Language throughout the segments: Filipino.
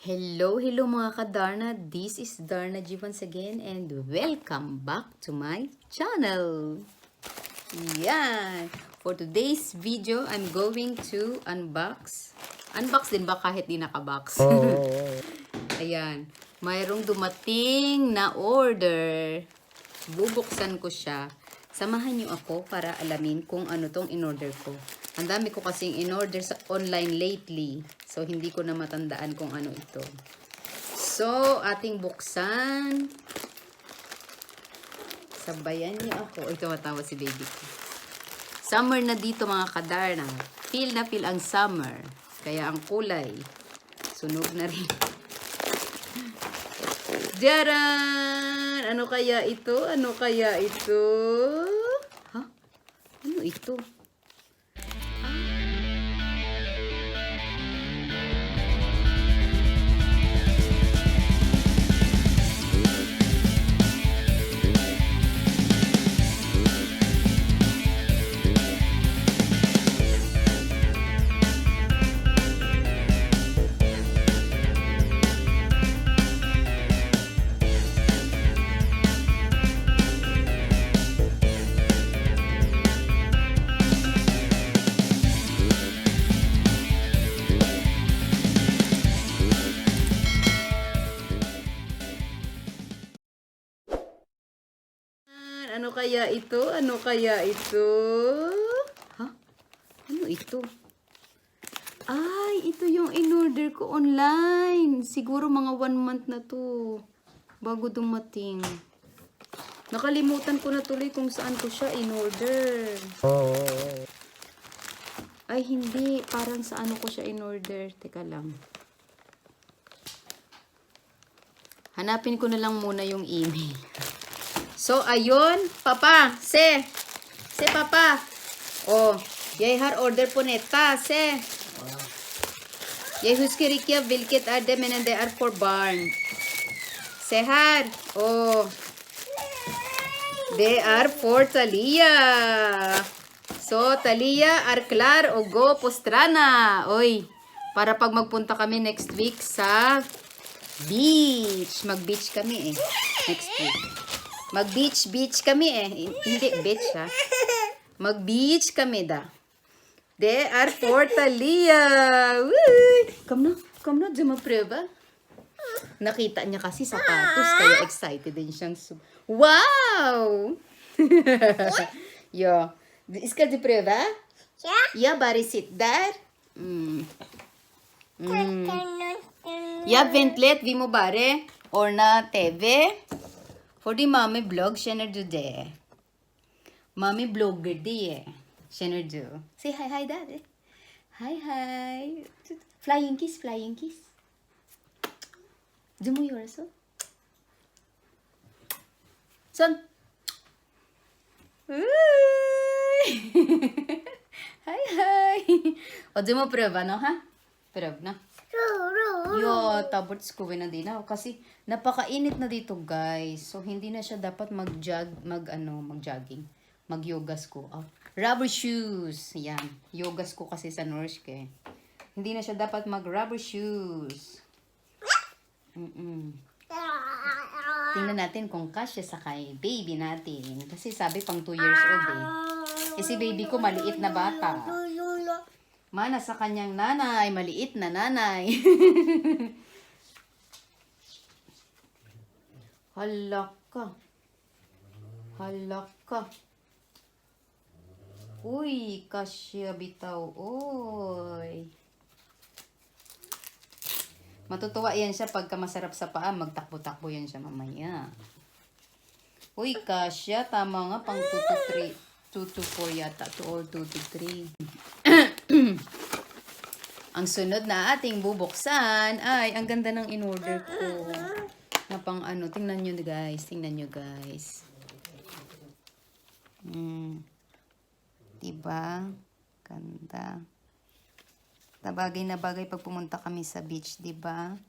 Hello, hello mga ka-Darna. This is Darnagee once again and welcome back to my channel. Yan. For today's video, I'm going to unbox. Unbox din ba kahit di nakabox? Ayan. Mayroong dumating na order. Bubuksan ko siya. Samahan niyo ako para alamin kung ano tong in-order ko. Ang dami ko kasing in-order sa online lately. So, hindi ko na matandaan kung ano ito. So, ating buksan. Sabayan niyo ako. Ito matawa si baby ko. Summer na dito mga kadarna. Feel na feel ang summer. Kaya ang kulay, sunog na rin. Jaran! Ano kaya ito? Ano kaya ito? Ha? Ano ito? Ano kaya ito? Ano kaya ito? Ha? Ano ito? Ay, ito yung in-order ko online. Siguro mga 1 month na to. Bago dumating. Nakalimutan ko na tuloy kung saan ko siya in-order. Ay, hindi. Parang sa ano ko siya in-order. Teka lang. Hanapin ko na lang muna yung email. So, ayun. Papa, se papa. Oh, jeg har order på nettet, se. Jeg husker ikke hvilket er det, men det er for barn. Se her. Oh. Det er for Talia. So, Talia er klar å gå på stranda. Oy, para pag magpunta kami next week sa beach. Mag-beach kami eh. Next week. Mag-beach kami eh. Hindi beach ha. Mag-beach kami da. Det er for Talia. Come na, di mo prøve. Nakita niya kasi sapatos, kaya excited din siyang. Wow! Ja. Skal du prøve? Ja. Ja, bare sitt der. Ja, vent litt. Vi må bare ordne TV. Fordi mami blogg, kjenner du det? Mami blogger det. Kjenner du? Si hei der. Hei. Flying kiss. Du må gjøre så. Sånn. Hei. Og du må prøve nå, ha? Prøv na. Yo, tabot skuwi na din ako kasi napakainit na dito, guys. So hindi na siya dapat mag-jogging. Mag-yogas ko. Oh, rubber shoes. Yan. Yogas ko kasi sa Norske. Hindi na siya dapat mag-rubber shoes. Tingnan natin kung kasya sa kay baby natin. Kasi sabi pang 2 years old eh. Eh si baby ko maliit na bata. Mana sa kanyang nanay, maliit na nanay. Halaka. Uy, kasya bitaw. Oy. Matutuwa yan siya pagka masarap sa paa. Magtakbo-takbo yan siya mamaya. Uy, kasya. Tama nga, pang 2 to 4 yata. 2 or 2 to 3. Ang sunod na ating bubuksan ay ang ganda ng in-order ko. Na pang ano, tingnan nyo guys. Diba? Ganda. Bagay na bagay pag pumunta kami sa beach, diba?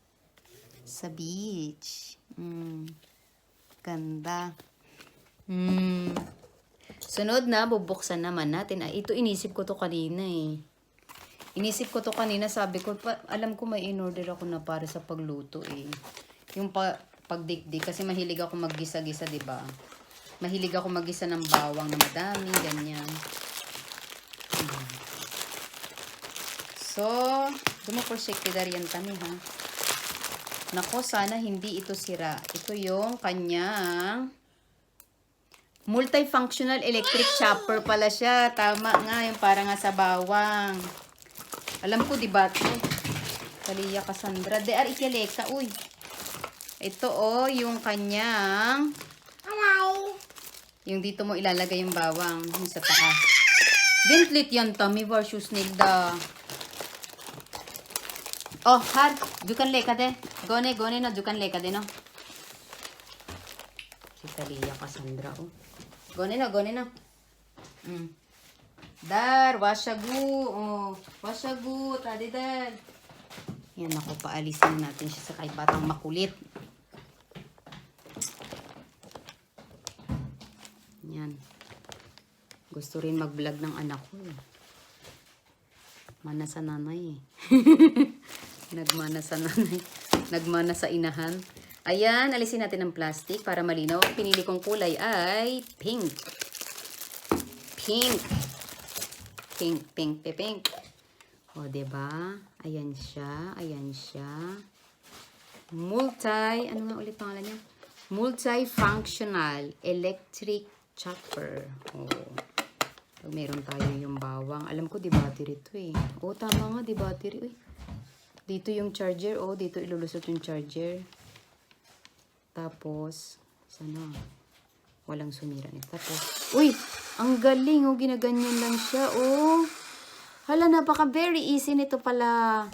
Sa beach. Ganda. Sunod na, bubuksan naman natin. Ay, ito inisip ko to kanina eh. Inisip ko to kanina, sabi ko, alam ko may in-order ako na para sa pagluto eh. Yung pagdikdik, kasi mahilig ako maggisa-gisa, diba? Mahilig ako maggisa ng bawang na madami, ganyan. So, dumapurshake yan kami, ha? Nako, sana hindi ito sira. Ito yung kanyang multifunctional electric chopper pala siya. Tama nga, yung para nga sa bawang. Alam ko, diba? Kaliya Cassandra. De ar ikeleka, uy. Ito, oh, yung kanyang... Yung dito mo ilalagay yung bawang. Yung sa taas. Dintlit yan, Tommy versus Nilda. Oh, har. Dukan leka de. Gone no. Dukan leka de, no. Si Kaliya Cassandra, oh. Gone no. Dar, washagu. Oh, washagu. Tadi dar. Yan, ako, paalisin natin siya sa kay batang makulit. Yan. Gusto rin mag-vlog ng anak ko. Mana sa nanay eh. Nagmana sa nanay. Nagmana sa inahan. Ayan, alisin natin ang plastic para malinaw. Pinili kong kulay ay pink. Pink. Pink. O, diba? Ayan siya. Ano nga ulit pangalan niya? Multifunctional electric chopper. O. Pag meron tayo yung bawang. Alam ko, di battery ito eh. O, tama nga, di battery. Uy. Dito yung charger. O, dito ilulusot yung charger. Tapos, sana walang sumira nito. Tapos, uy! Ang galing, oh. Ginaganyan lang siya, oh. Hala, napaka very easy nito pala.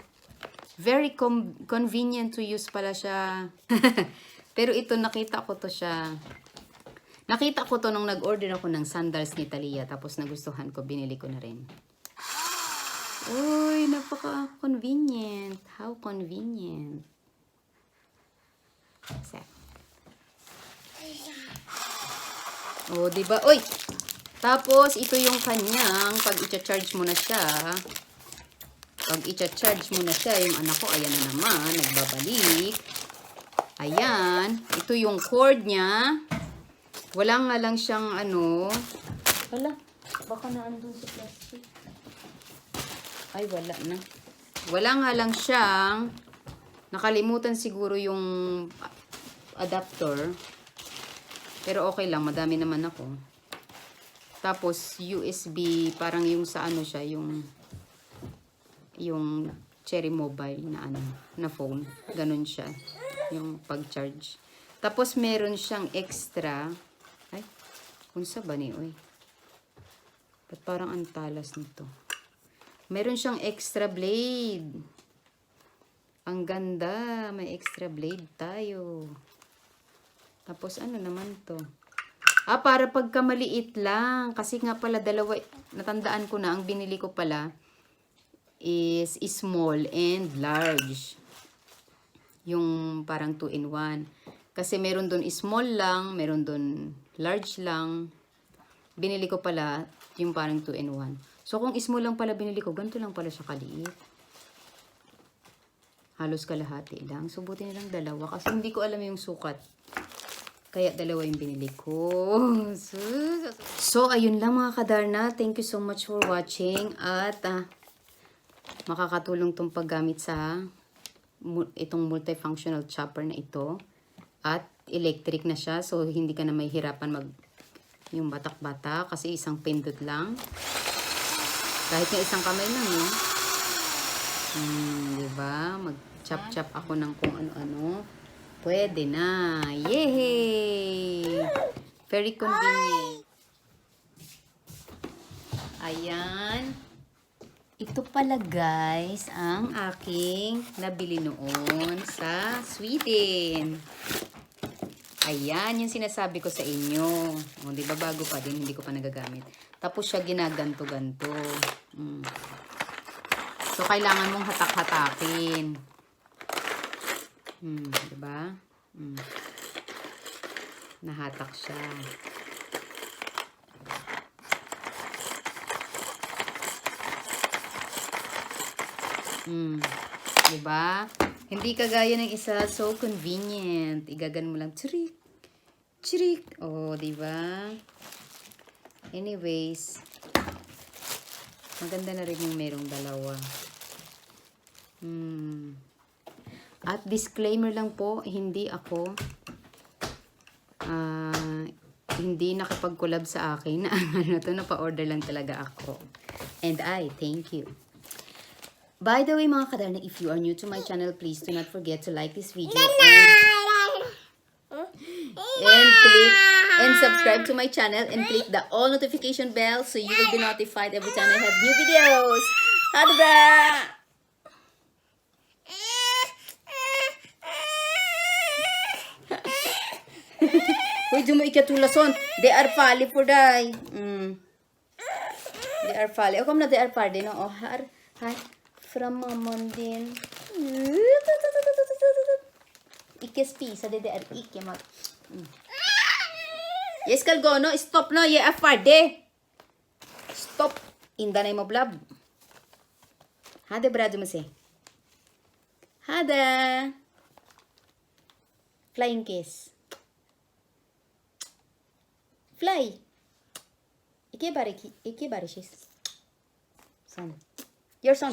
Very convenient to use pala siya. Pero ito, nakita ko to siya. Nakita ko to nung nag-order ako ng sandals ni Talia. Tapos nagustuhan ko, binili ko na rin. Uy, napaka-convenient. How convenient. Set. Oh, diba? Uy! Tapos, ito yung kanyang, pag i-charge mo na siya, yung anak ko, ayan na naman, nagbabalik. Ayan. Ito yung cord niya. Wala nga lang siyang ano. Hala, baka na andun sa plastic. Ay, wala na. Wala nga lang siyang, nakalimutan siguro yung adapter. Pero okay lang, madami naman ako. Tapos, USB, parang yung sa ano siya, yung Cherry Mobile na ano, na phone. Ganun siya, yung pag-charge. Tapos, meron siyang extra. Ay, kunsa ba ni, oy? Ba't parang ang talas nito? Meron siyang extra blade. Ang ganda, may extra blade tayo. Tapos, ano naman to? Ah, para pagka maliit lang. Kasi nga pala dalawa, natandaan ko na, ang binili ko pala is small and large. Yung parang 2-in-1. Kasi meron doon small lang, meron doon large lang. Binili ko pala yung parang 2-in-1. So, kung small lang pala binili ko, ganito lang pala siya kaliit. Halos kalahati lang. So, buti nilang dalawa. Kasi hindi ko alam yung sukat. Kaya dalawa yung binili ko. So, ayun lang mga kadarna. Thank you so much for watching. At makakatulong tong paggamit sa itong multifunctional chopper na ito. At electric na siya. So, hindi ka na mahihirapan yung batak-batak. Kasi isang pindot lang. Kahit nga isang kamay lang, no? Diba? Mag-chop-chop ako ng kung ano-ano. Pwede na. Yay! Very convenient. Ayan. Ito pala guys, ang aking nabili noon sa Sweden. Ayan, yung sinasabi ko sa inyo. O, di ba bago pa din, hindi ko pa nagagamit. Tapos siya ginaganto-ganto. So, kailangan mong hatak-hatakin. Diba? Nahatak siya. Diba? Hindi kagaya ng isa, so convenient. Igagan mo lang, chirik, chirik. Oh, diba? Anyways, maganda na rin yung merong dalawa. At disclaimer lang po, hindi ako hindi nakipag-collab sa akin. Ano to, napa-order lang talaga ako. And I thank you. By the way, mga kadarna, if you are new to my channel, please do not forget to like this video and click and subscribe to my channel and click the all notification bell so you will be notified every time I have new videos. Hadra! Uy, di mo ikatulason. They are fali for die. They are fali. O, na they are fali, no? O, har, from mamon din. Ikes pisa, de are ikke mag. Yes, kalgo, no? Stop, no? Ye are fali. Stop. Inda na mo blab. Hade, brado mo si. Hade. Flying kiss. Fly. Iki barishis. Son. Your son.